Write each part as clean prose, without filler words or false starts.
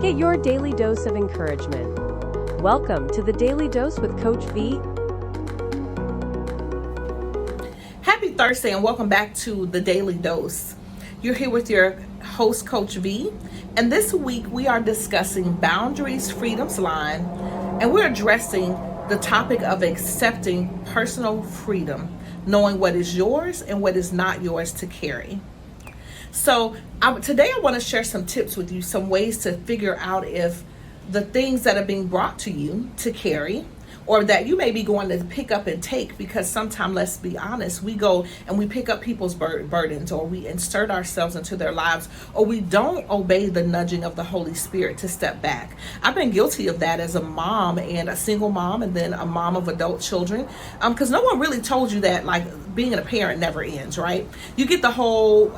Get your daily dose of encouragement. Welcome to the Daily Dose with Coach V. Happy Thursday and welcome back to the Daily Dose. You're here with your host, Coach V. And this week we are discussing Boundaries, Freedom's Line. And we're addressing the topic of accepting personal freedom, knowing what is yours and what is not yours to carry. So today I want to share some tips with you, some ways to figure out if the things that are being brought to you to carry or that you may be going to pick up and take, because sometimes, let's be honest, we go and we pick up people's burdens, or we insert ourselves into their lives, or we don't obey the nudging of the Holy Spirit to step back. I've been guilty of that as a mom, and a single mom, and then a mom of adult children, because no one really told you that, like, being a parent never ends, right? You get the whole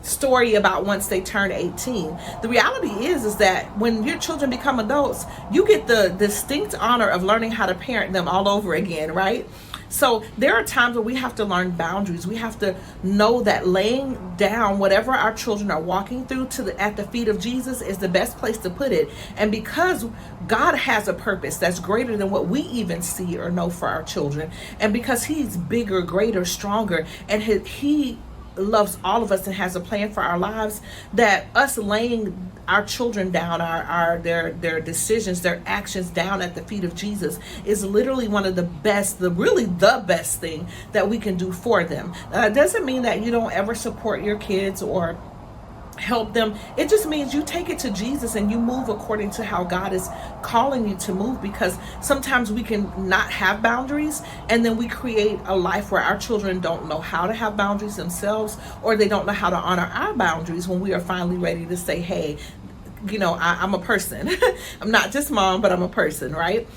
story about once they turn 18. The reality is that when your children become adults, you get the distinct honor of learning how to parent them all over again, right? So there are times where we have to learn boundaries. We have to know that laying down whatever our children are walking through at the feet of Jesus is the best place to put it. And because God has a purpose that's greater than what we even see or know for our children, and because He's bigger, greater, stronger, and He loves all of us and has a plan for our lives, that us laying our children down, their decisions, their actions down at the feet of Jesus is literally one of the best, the best thing that we can do for them. It doesn't mean that you don't ever support your kids or help them. It just means you take it to Jesus and you move according to how God is calling you to move, because sometimes we can not have boundaries, and then we create a life where our children don't know how to have boundaries themselves, or they don't know how to honor our boundaries when we are finally ready to say, hey, I'm a person. I'm not just mom, but I'm a person, right?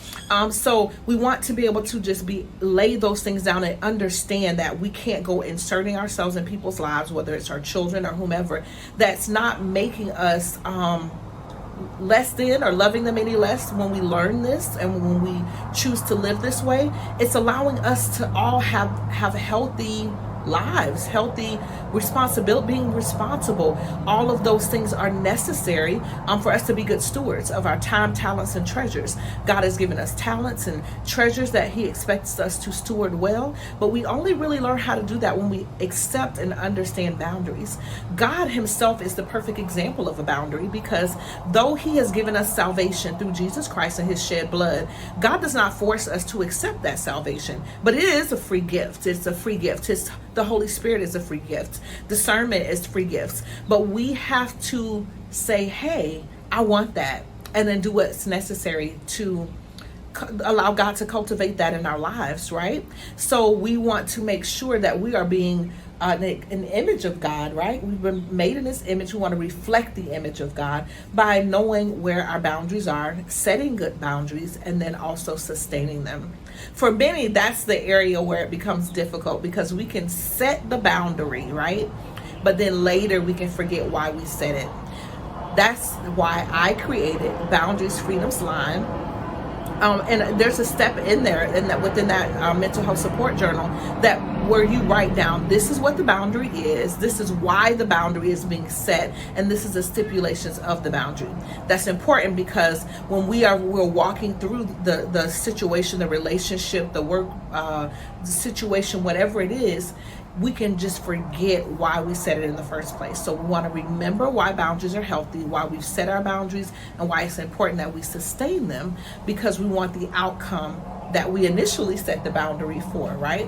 So we want to be able to just lay those things down and understand that we can't go inserting ourselves in people's lives, whether it's our children or whomever, that's not making us less than or loving them any less. When we learn this and when we choose to live this way, it's allowing us to all have healthy lives, healthy responsibility, being responsible. All of those things are necessary for us to be good stewards of our time, talents, and treasures. God has given us talents and treasures that He expects us to steward well, but we only really learn how to do that when we accept and understand boundaries. God Himself is the perfect example of a boundary, because though He has given us salvation through Jesus Christ and His shed blood, God does not force us to accept that salvation, but it is a free gift. It's a free gift. The Holy Spirit is a free gift. Discernment is free gifts. But we have to say, hey, I want that. And then do what's necessary to allow God to cultivate that in our lives, right? So we want to make sure that we are being an image of God, right? We've been made in His image. We want to reflect the image of God by knowing where our boundaries are, setting good boundaries, and then also sustaining them. For many, that's the area where it becomes difficult, because we can set the boundary, right? But then later we can forget why we set it. That's why I created Boundaries, Freedom's Line. And there's a step in there, within that mental health support journal, that where you write down, this is what the boundary is, this is why the boundary is being set, and this is the stipulations of the boundary. That's important, because when we're walking through the situation, the relationship, the work situation, whatever it is, we can just forget why we set it in the first place. So we want to remember why boundaries are healthy, why we've set our boundaries, and why it's important that we sustain them, because we want the outcome that we initially set the boundary for, right?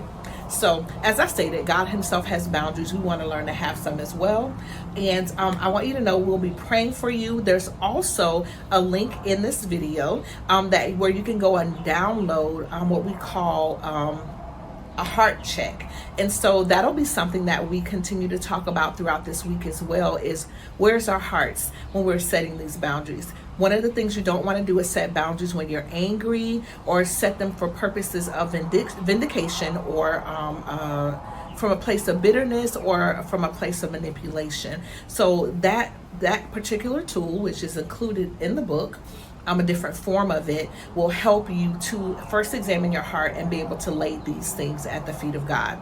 So as I stated, God Himself has boundaries. We want to learn to have some as well. And I want you to know we'll be praying for you. There's also a link in this video where you can go and download what we call a heart check. And so that'll be something that we continue to talk about throughout this week as well, is where's our hearts when we're setting these boundaries. One of the things you don't want to do is set boundaries when you're angry, or set them for purposes of vindication, or from a place of bitterness, or from a place of manipulation. So that particular tool, which is included in the book, a different form of it, will help you to first examine your heart and be able to lay these things at the feet of God.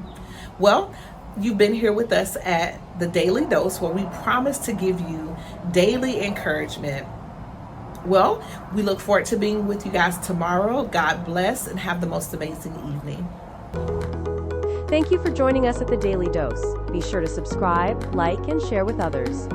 Well, you've been here with us at the Daily Dose, where we promise to give you daily encouragement, Well, we look forward to being with you guys tomorrow. God bless and have the most amazing evening. Thank you for joining us at the Daily Dose. Be sure to subscribe, like, and share with others.